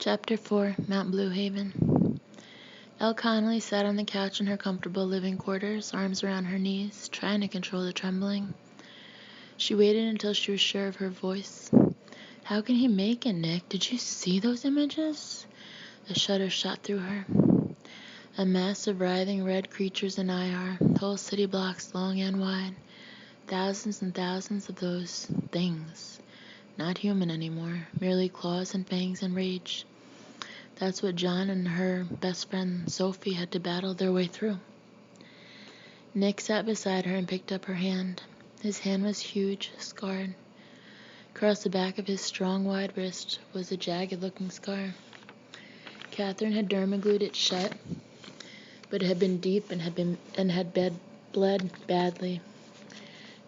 Chapter 4, Mount Blue Haven. Elle Connolly sat on the couch in her comfortable living quarters, arms around her knees, trying to control the trembling. She waited until she was sure of her voice. How can he make it, Nick? Did you see those images? A shudder shot through her. A mass of writhing red creatures in IR, whole city blocks long and wide. Thousands and thousands of those things. Not human anymore, merely claws and fangs and rage. That's what John and her best friend Sophie had to battle their way through. Nick sat beside her and picked up her hand. His hand was huge, scarred. Across the back of his strong, wide wrist was a jagged-looking scar. Catherine had dermaglued it shut, but it had been deep and had bled badly.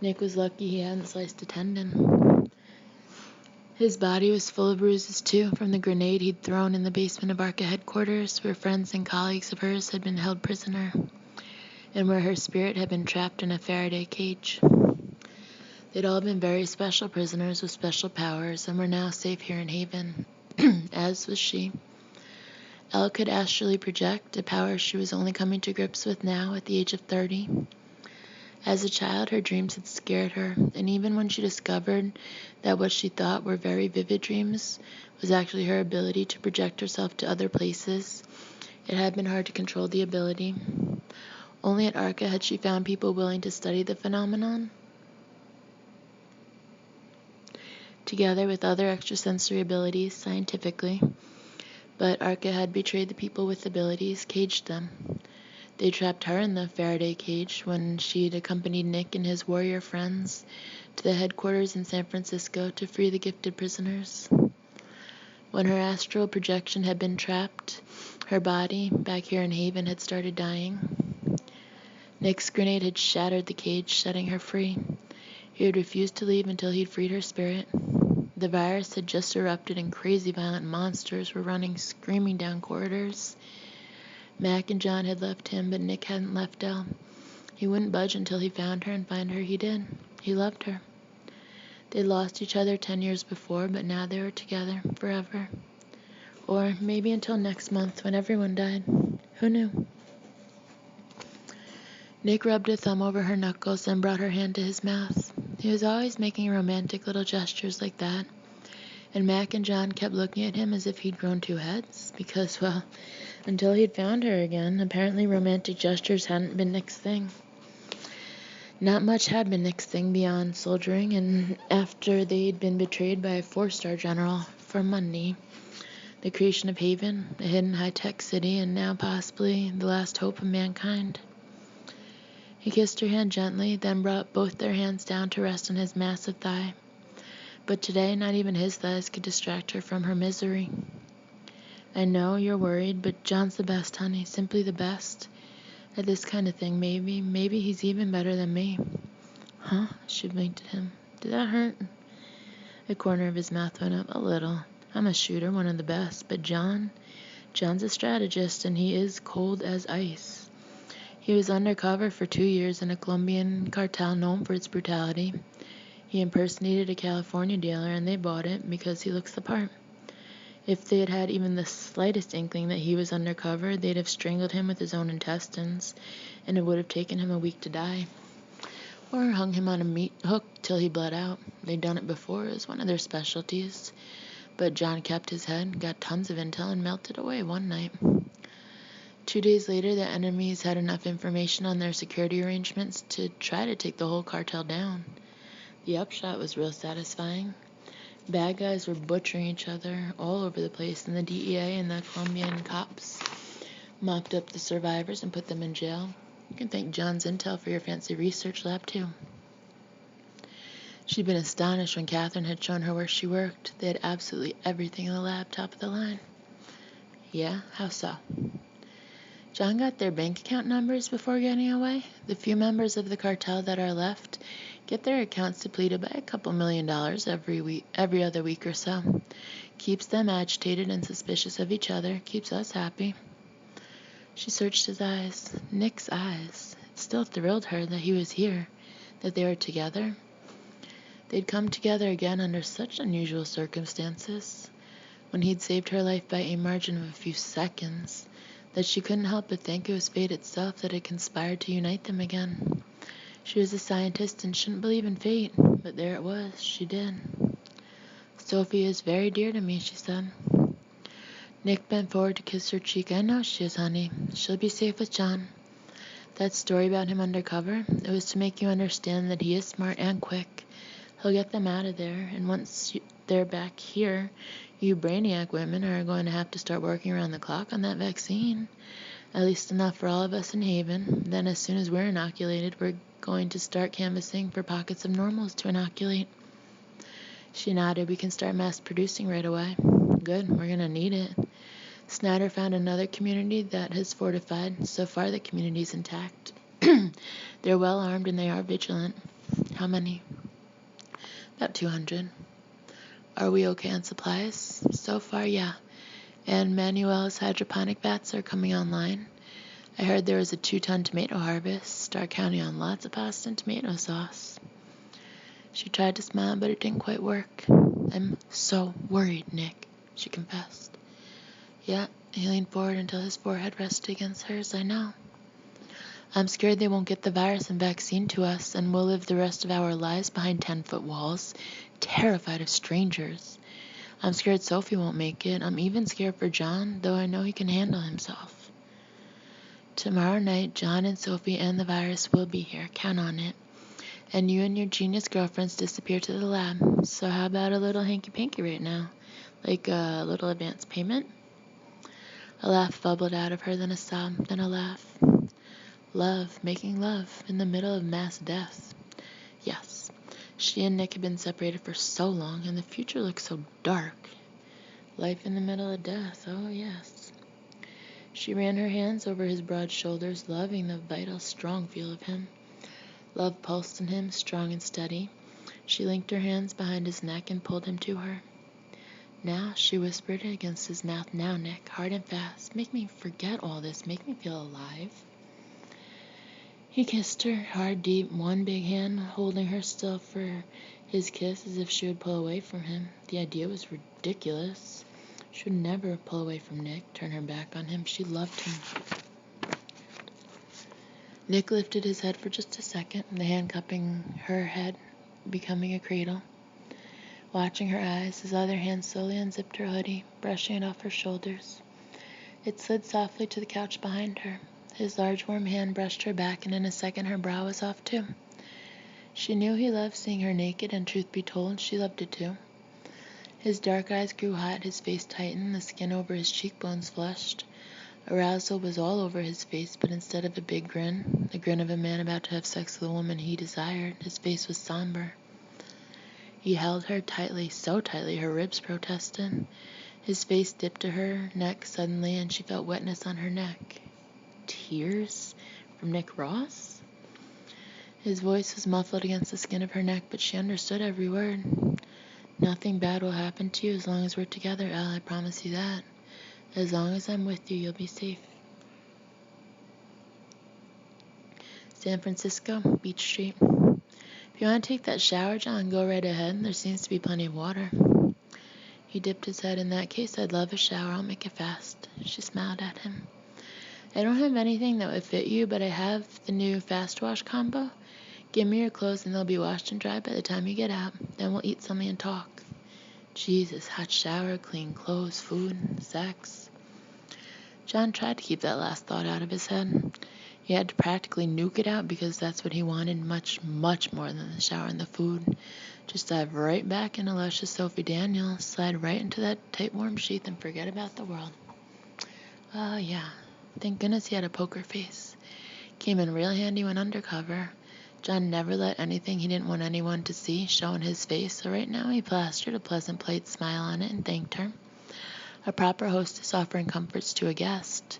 Nick was lucky he hadn't sliced a tendon. His body was full of bruises, too, from the grenade he'd thrown in the basement of ARCA headquarters, where friends and colleagues of hers had been held prisoner, and where her spirit had been trapped in a Faraday cage. They'd all been very special prisoners with special powers, and were now safe here in Haven, as was she. Elle could astrally project, a power she was only coming to grips with now at the age of 30. As a child, her dreams had scared her, and even when she discovered that what she thought were very vivid dreams was actually her ability to project herself to other places, it had been hard to control the ability. Only at ARCA had she found people willing to study the phenomenon. Together with other extrasensory abilities scientifically, but ARCA had betrayed the people with abilities, caged them. They trapped her in the Faraday cage when she'd accompanied Nick and his warrior friends to the headquarters in San Francisco to free the gifted prisoners. When her astral projection had been trapped, her body, back here in Haven, had started dying. Nick's grenade had shattered the cage, setting her free. He had refused to leave until he'd freed her spirit. The virus had just erupted and crazy violent monsters were running screaming down corridors. Mac and John had left him, but Nick hadn't left Elle. He wouldn't budge until he found her, and find her he did. He loved her. They'd lost each other 10 years before, but now they were together, forever. Or maybe until next month, when everyone died. Who knew? Nick rubbed a thumb over her knuckles and brought her hand to his mouth. He was always making romantic little gestures like that, and Mac and John kept looking at him as if he'd grown 2 heads, because, well, until he'd found her again, apparently romantic gestures hadn't been Nick's thing. Not much had been Nick's thing beyond soldiering, and after they'd been betrayed by a 4-star general for money, the creation of Haven, a hidden high-tech city, and now possibly the last hope of mankind. He kissed her hand gently, then brought both their hands down to rest on his massive thigh. But today, not even his thighs could distract her from her misery. I know you're worried, but John's the best, honey, simply the best. At this kind of thing, maybe he's even better than me. Huh? She blinked at him. Did that hurt? The corner of his mouth went up a little. I'm a shooter, one of the best, but John's a strategist, and he is cold as ice. He was undercover for 2 years in a Colombian cartel known for its brutality. He impersonated a California dealer, and they bought it because he looks the part. If they had had even the slightest inkling that he was undercover, they'd have strangled him with his own intestines, and it would have taken him a week to die. Or hung him on a meat hook till he bled out. They'd done it before, it was one of their specialties. But John kept his head, got tons of intel, and melted away one night. 2 days later, the enemies had enough information on their security arrangements to try to take the whole cartel down. The upshot was real satisfying. Bad guys were butchering each other all over the place, and the DEA and the Colombian cops mopped up the survivors and put them in jail. You can thank John's intel for your fancy research lab, too. She'd been astonished when Catherine had shown her where she worked. They had absolutely everything in the lab, top of the line. Yeah? How so? John got their bank account numbers before getting away. The few members of the cartel that are left get their accounts depleted by a couple $1 million every other week or so. Keeps them agitated and suspicious of each other. Keeps us happy. She searched his eyes. Nick's eyes. It still thrilled her that he was here, that they were together. They'd come together again under such unusual circumstances. when he'd saved her life by a margin of a few seconds, that she couldn't help but think it was fate itself that had conspired to unite them again. She was a scientist and shouldn't believe in fate, but there it was, she did. "Sophie is very dear to me," she said. Nick bent forward to kiss her cheek. "I know she is, honey. She'll be safe with John. That story about him undercover, it was to make you understand that he is smart and quick. He'll get them out of there, and once they're back here, you brainiac women are going to have to start working around the clock on that vaccine. At least enough for all of us in Haven. Then as soon as we're inoculated, we're going to start canvassing for pockets of normals to inoculate." She nodded. "We can start mass producing right away." "Good, we're going to need it." Snyder found another community that has fortified. So far the community's intact. They're well armed and they are vigilant. "How many?" "About 200. "Are we okay on supplies?" "So far, yeah. And Manuel's hydroponic vats are coming online. I heard there was a 2-ton tomato harvest. Start counting on lots of pasta and tomato sauce." She tried to smile, but it didn't quite work. "I'm so worried, Nick," she confessed. "Yeah," he leaned forward until his forehead rested against hers. "I know. I'm scared they won't get the virus and vaccine to us, and we'll live the rest of our lives behind 10-foot walls, terrified of strangers. I'm scared Sophie won't make it. I'm even scared for John, though I know he can handle himself." "Tomorrow night, John and Sophie and the virus will be here. Count on it. And you and your genius girlfriends disappear to the lab. So how about a little hanky-panky right now? Like a little advance payment?" A laugh bubbled out of her, then a sob, then a laugh. Love, making love, in the middle of mass death. Yes, she and Nick had been separated for so long, and the future looked so dark. Life in the middle of death, oh yes. She ran her hands over his broad shoulders, loving the vital, strong feel of him. Love pulsed in him, strong and steady. She linked her hands behind his neck and pulled him to her. "Now," she whispered against his mouth. "Now, Nick, hard and fast. Make me forget all this. Make me feel alive." He kissed her, hard, deep, one big hand holding her still for his kiss as if she would pull away from him. The idea was ridiculous. She would never pull away from Nick, turn her back on him. She loved him. Nick lifted his head for just a second, the hand cupping her head, becoming a cradle. Watching her eyes, his other hand slowly unzipped her hoodie, brushing it off her shoulders. It slid softly to the couch behind her. His large warm hand brushed her back, and in a second her brow was off too. She knew he loved seeing her naked, and truth be told, she loved it too. His dark eyes grew hot, his face tightened, the skin over his cheekbones flushed. Arousal was all over his face, but instead of a big grin, the grin of a man about to have sex with a woman he desired, his face was somber. He held her tightly, so tightly her ribs protested. His face dipped to her neck suddenly, and she felt wetness on her neck. Tears? From Nick Ross? His voice was muffled against the skin of her neck, but she understood every word. "Nothing bad will happen to you as long as we're together, Elle, I promise you that. As long as I'm with you, you'll be safe." San Francisco, Beach Street. "If you want to take that shower, John, go right ahead. There seems to be plenty of water." He dipped his head. "In that case, I'd love a shower. I'll make it fast." She smiled at him. "I don't have anything that would fit you, but I have the new Fast Wash combo. Give me your clothes and they'll be washed and dried by the time you get out. Then we'll eat something and talk." Jesus, hot shower, clean clothes, food, sex. John tried to keep that last thought out of his head. He had to practically nuke it out because that's what he wanted much, much more than the shower and the food. Just dive right back into luscious Sophie Daniels, slide right into that tight warm sheath and forget about the world. Oh, yeah. Thank goodness he had a poker face. Came in real handy when undercover. John never let anything he didn't want anyone to see show in his face, so right now he plastered a pleasant polite smile on it and thanked her. A proper hostess offering comforts to a guest.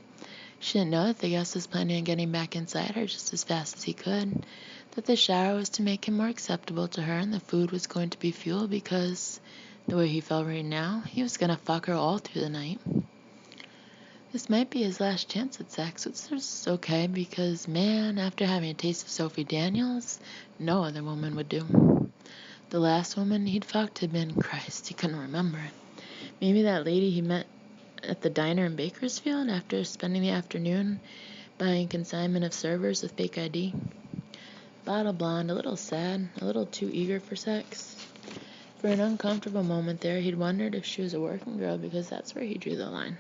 She didn't know that the guest was planning on getting back inside her just as fast as he could, that the shower was to make him more acceptable to her, and the food was going to be fuel because, the way he felt right now, he was going to fuck her all through the night. This might be his last chance at sex, which is okay because, man, after having a taste of Sophie Daniels, no other woman would do. The last woman he'd fucked had been, Christ, he couldn't remember it. Maybe that lady he met at the diner in Bakersfield after spending the afternoon buying consignment of servers with fake ID. Bottle blonde, a little sad, a little too eager for sex. For an uncomfortable moment there, he'd wondered if she was a working girl because that's where he drew the line.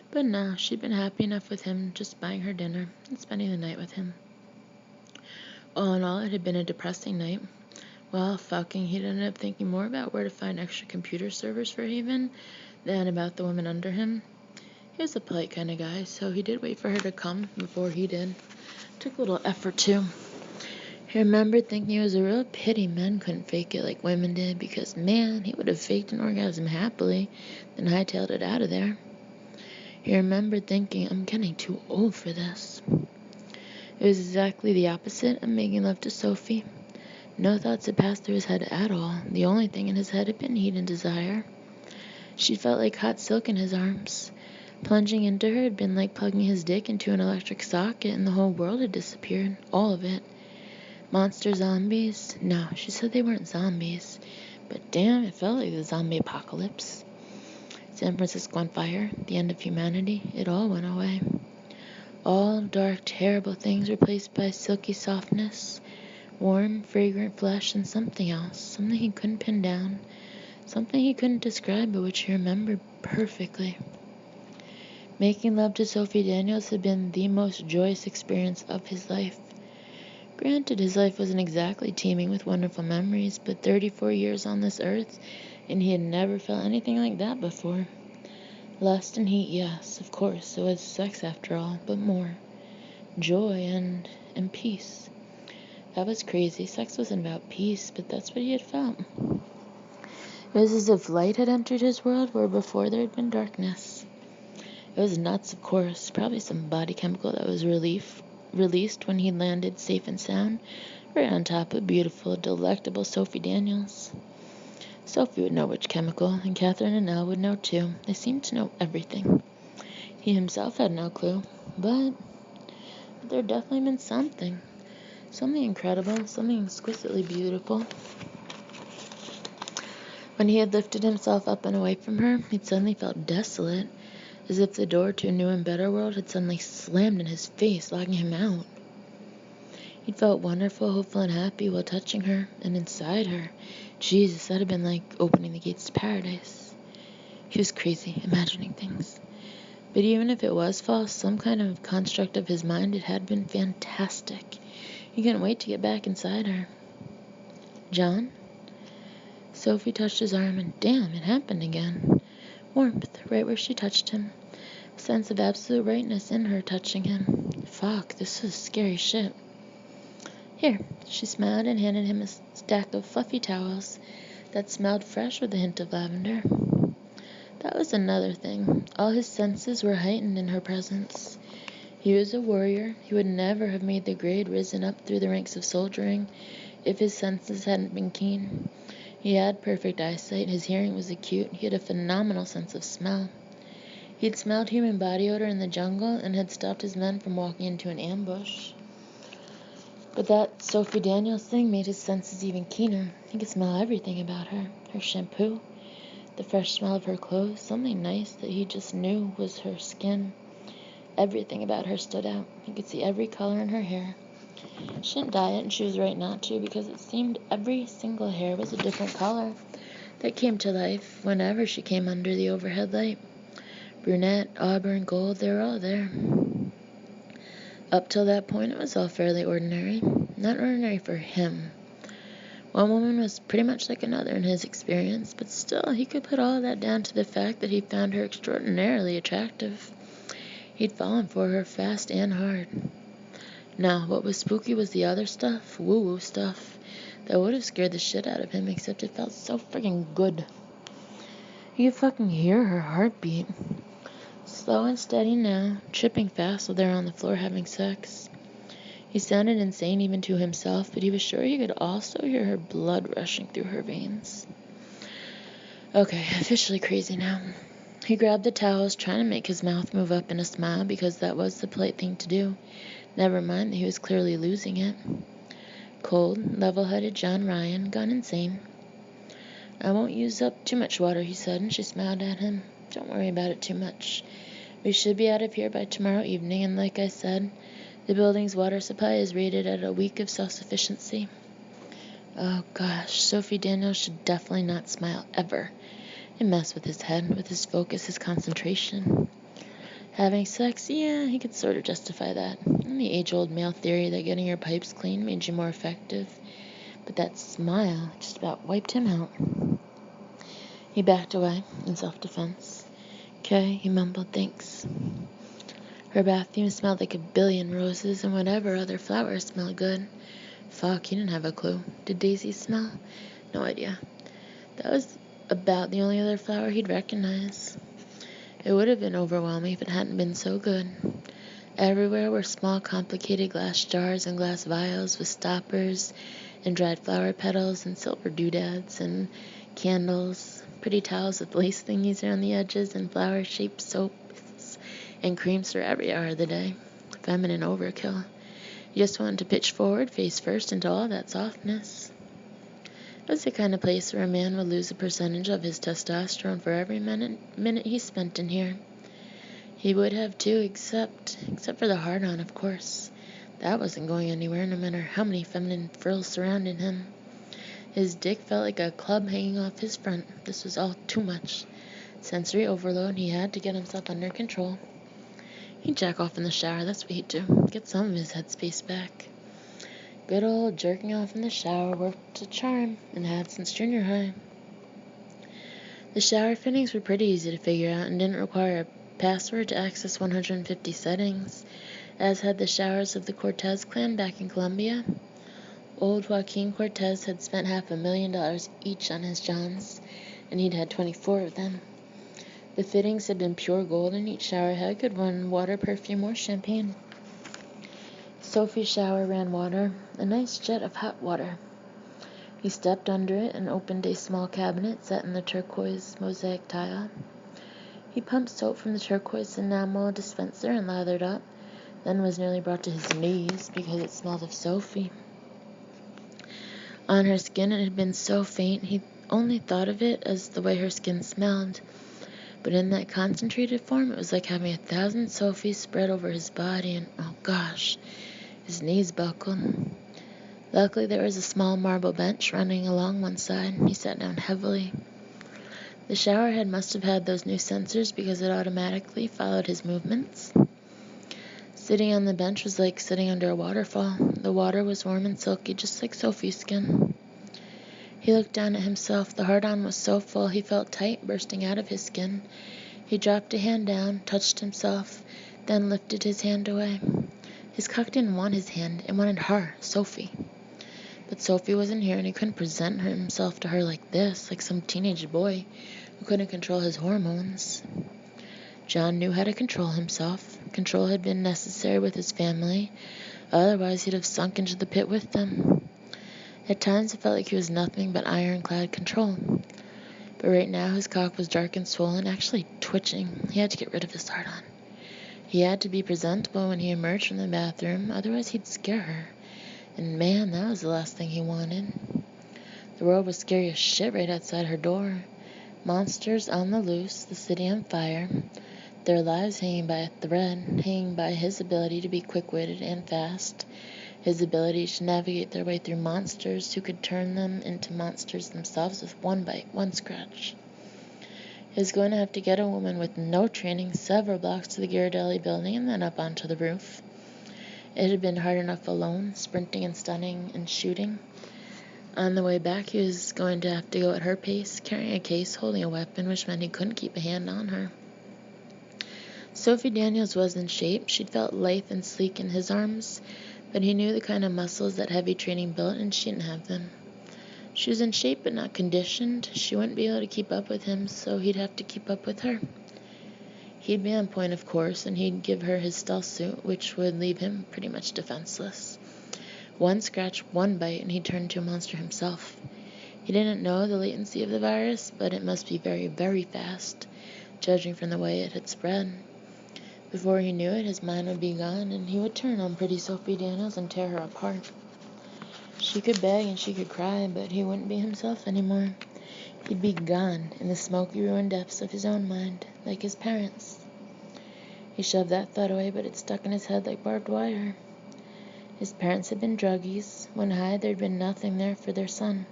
But no, she'd been happy enough with him just buying her dinner and spending the night with him. All in all, it had been a depressing night. While fucking, he'd ended up thinking more about where to find extra computer servers for Haven than about the woman under him. He was a polite kind of guy, so he did wait for her to come before he did. Took a little effort too. He remembered thinking it was a real pity men couldn't fake it like women did, because man, he would have faked an orgasm happily, then hightailed it out of there. He remembered thinking, I'm getting too old for this. It was exactly the opposite of making love to Sophie. No thoughts had passed through his head at all. The only thing in his head had been heat and desire. She felt like hot silk in his arms. Plunging into her had been like plugging his dick into an electric socket, and the whole world had disappeared. All of it. Monster zombies? No, she said they weren't zombies. But damn, it felt like the zombie apocalypse. San Francisco on fire, the end of humanity, it all went away. All dark, terrible things replaced by silky softness, warm, fragrant flesh, and something else, something he couldn't pin down, something he couldn't describe but which he remembered perfectly. Making love to Sophie Daniels had been the most joyous experience of his life. Granted, his life wasn't exactly teeming with wonderful memories, but 34 years on this earth, and he had never felt anything like that before. Lust and heat, yes, of course, it was sex after all, but more. Joy and peace. That was crazy. Sex wasn't about peace, but that's what he had felt. It was as if light had entered his world where before there had been darkness. It was nuts, of course, probably some body chemical that was released when he landed safe and sound, right on top of beautiful, delectable Sophie Daniels. Sophie would know which chemical, and Catherine and Elle would know too. They seemed to know everything. He himself had no clue, but there had definitely been something. Something incredible, something exquisitely beautiful. When he had lifted himself up and away from her, he'd suddenly felt desolate, as if the door to a new and better world had suddenly slammed in his face, locking him out. He'd felt wonderful, hopeful, and happy while touching her, and inside her. Jesus, that had been like opening the gates to paradise. He was crazy, imagining things. But even if it was false, some kind of construct of his mind, it had been fantastic. He couldn't wait to get back inside her. John? Sophie touched his arm, and damn, it happened again. Warmth, right where she touched him. A sense of absolute rightness in her touching him. Fuck, this was scary shit. Here, she smiled and handed him a stack of fluffy towels that smelled fresh with a hint of lavender. That was another thing. All his senses were heightened in her presence. He was a warrior. He would never have made the grade risen up through the ranks of soldiering if his senses hadn't been keen. He had perfect eyesight. His hearing was acute. He had a phenomenal sense of smell. He had smelled human body odor in the jungle and had stopped his men from walking into an ambush. But that Sophie Daniels thing made his senses even keener. He could smell everything about her. Her shampoo, the fresh smell of her clothes, something nice that he just knew was her skin. Everything about her stood out. He could see every color in her hair. She didn't dye it, and she was right not to, because it seemed every single hair was a different color that came to life whenever she came under the overhead light. Brunette, auburn, gold, they were all there. Up till that point, it was all fairly ordinary. Not ordinary for him. One woman was pretty much like another in his experience, but still, he could put all of that down to the fact that he found her extraordinarily attractive. He'd fallen for her fast and hard. Now, what was spooky was the other stuff, woo-woo stuff, that would have scared the shit out of him, except it felt so friggin' good. He could fucking hear her heartbeat. Slow and steady now, tripping fast while they're on the floor having sex. He sounded insane even to himself, but he was sure he could also hear her blood rushing through her veins. Okay, officially crazy now. He grabbed the towels, trying to make his mouth move up in a smile, because that was the polite thing to do. Never mind that he was clearly losing it. Cold, level-headed John Ryan, gone insane. I won't use up too much water, he said, and she smiled at him. Don't worry about it too much. We should be out of here by tomorrow evening, and like I said, the building's water supply is rated at a week of self-sufficiency. Oh gosh, Sophie Daniels should definitely not smile ever. It messed with his head, with his focus, his concentration. Having sex, yeah, he could sort of justify that. And the age-old male theory that getting your pipes clean made you more effective. But that smile just about wiped him out. He backed away in self-defense. "Okay," he mumbled, "thanks." Her bathroom smelled like a billion roses, and whatever other flowers smelled good. Fuck, he didn't have a clue. Did daisies smell? No idea. That was about the only other flower he'd recognize. It would have been overwhelming if it hadn't been so good. Everywhere were small, complicated glass jars and glass vials with stoppers and dried flower petals and silver doodads and candles, pretty towels with lace thingies around the edges, and flower-shaped soaps and creams for every hour of the day. Feminine overkill. You just wanted to pitch forward, face first, into all that softness. It was the kind of place where a man would lose a percentage of his testosterone for every minute he spent in here. He would have too, except for the hard-on, of course. That wasn't going anywhere, no matter how many feminine frills surrounded him. His dick felt like a club hanging off his front. This was all too much. Sensory overload. He had to get himself under control. He'd jack off in the shower, that's what he'd do. Get some of his headspace back. Good old jerking off in the shower worked a charm and had since junior high. The shower fittings were pretty easy to figure out and didn't require a password to access 150 settings, as had the showers of the Cortez clan back in Colombia. Old Joaquin Cortez had spent $500,000 each on his johns, and he'd had 24 of them. The fittings had been pure gold, and each shower head could run water, perfume, or champagne. Sophie's shower ran water, a nice jet of hot water. He stepped under it and opened a small cabinet set in the turquoise mosaic tile. He pumped soap from the turquoise enamel dispenser and lathered up, then was nearly brought to his knees because it smelled of Sophie. On her skin it had been so faint he only thought of it as the way her skin smelled, but in that concentrated form it was like having 1,000 Sophies spread over his body, and oh gosh, his knees buckled. Luckily there was a small marble bench running along one side. He sat down heavily. The shower head must have had those new sensors because it automatically followed his movements. Sitting on the bench was like sitting under a waterfall. The water was warm and silky, just like Sophie's skin. He looked down at himself. The hard-on was so full he felt tight bursting out of his skin. He dropped a hand down, touched himself, then lifted his hand away. His cock didn't want his hand. It wanted her, Sophie. But Sophie wasn't here, and he couldn't present himself to her like this, like some teenage boy who couldn't control his hormones. John knew how to control himself. Control had been necessary with his family, otherwise he'd have sunk into the pit with them. At times it felt like he was nothing but ironclad control. But right now his cock was dark and swollen, actually twitching. He had to get rid of his hard-on. He had to be presentable when he emerged from the bathroom, otherwise he'd scare her. And man, that was the last thing he wanted. The world was scary as shit right outside her door. Monsters on the loose, the city on fire, their lives hanging by a thread, hanging by his ability to be quick-witted and fast, his ability to navigate their way through monsters who could turn them into monsters themselves with one bite, one scratch. He was going to have to get a woman with no training several blocks to the Ghirardelli building and then up onto the roof. It had been hard enough alone, sprinting and stunning and shooting. On the way back, he was going to have to go at her pace, carrying a case, holding a weapon, which meant he couldn't keep a hand on her. Sophie Daniels was in shape. She'd felt lithe and sleek in his arms, but he knew the kind of muscles that heavy training built, and she didn't have them. She was in shape but not conditioned. She wouldn't be able to keep up with him, so he'd have to keep up with her. He'd be on point, of course, and he'd give her his stealth suit, which would leave him pretty much defenseless. One scratch, one bite, and he'd turn into a monster himself. He didn't know the latency of the virus, but it must be very, very fast, judging from the way it had spread. Before he knew it, his mind would be gone, and he would turn on pretty Sophie Daniels and tear her apart. She could beg and she could cry, but he wouldn't be himself anymore. He'd be gone in the smoky ruined depths of his own mind, like his parents. He shoved that thought away, but it stuck in his head like barbed wire. His parents had been druggies. When high, there'd been nothing there for their son.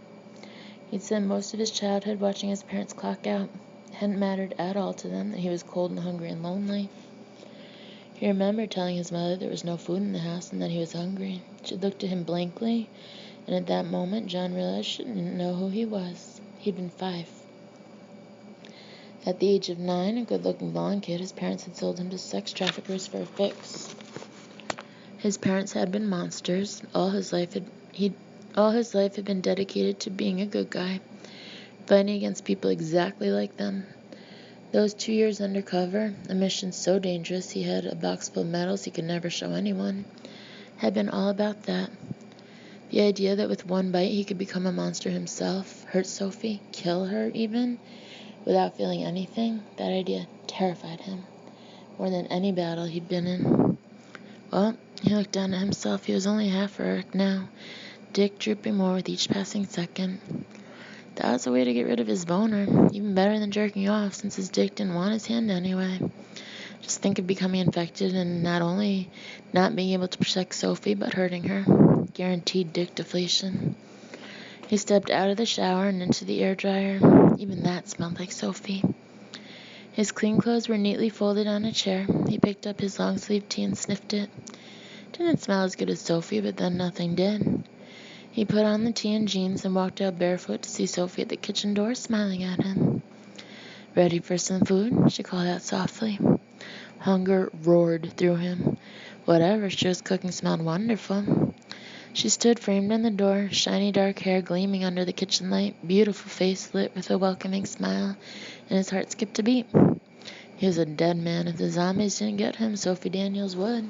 He'd spent most of his childhood watching his parents clock out. It hadn't mattered at all to them that he was cold and hungry and lonely. He remembered telling his mother there was no food in the house and that he was hungry. She looked at him blankly, and at that moment John realized she didn't know who he was. He'd been 5. At the age of 9, a good-looking blonde kid, his parents had sold him to sex traffickers for a fix. His parents had been monsters. All his life had been dedicated to being a good guy, fighting against people exactly like them. Those 2 years undercover, a mission so dangerous he had a box full of medals he could never show anyone, had been all about that. The idea that with one bite he could become a monster himself, hurt Sophie, kill her even, without feeling anything, that idea terrified him more than any battle he'd been in. Well, he looked down at himself. He was only half hurt now, dick drooping more with each passing second. That was a way to get rid of his boner, even better than jerking off, since his dick didn't want his hand anyway. Just think of becoming infected and not only not being able to protect Sophie, but hurting her. Guaranteed dick deflation. He stepped out of the shower and into the air dryer. Even that smelled like Sophie. His clean clothes were neatly folded on a chair. He picked up his long-sleeved tee and sniffed it. Didn't smell as good as Sophie, but then nothing did. He put on the tee and jeans and walked out barefoot to see Sophie at the kitchen door smiling at him. "Ready for some food?" she called out softly. Hunger roared through him. Whatever she was cooking smelled wonderful. She stood framed in the door, shiny dark hair gleaming under the kitchen light, beautiful face lit with a welcoming smile, and his heart skipped a beat. He was a dead man. If the zombies didn't get him, Sophie Daniels would.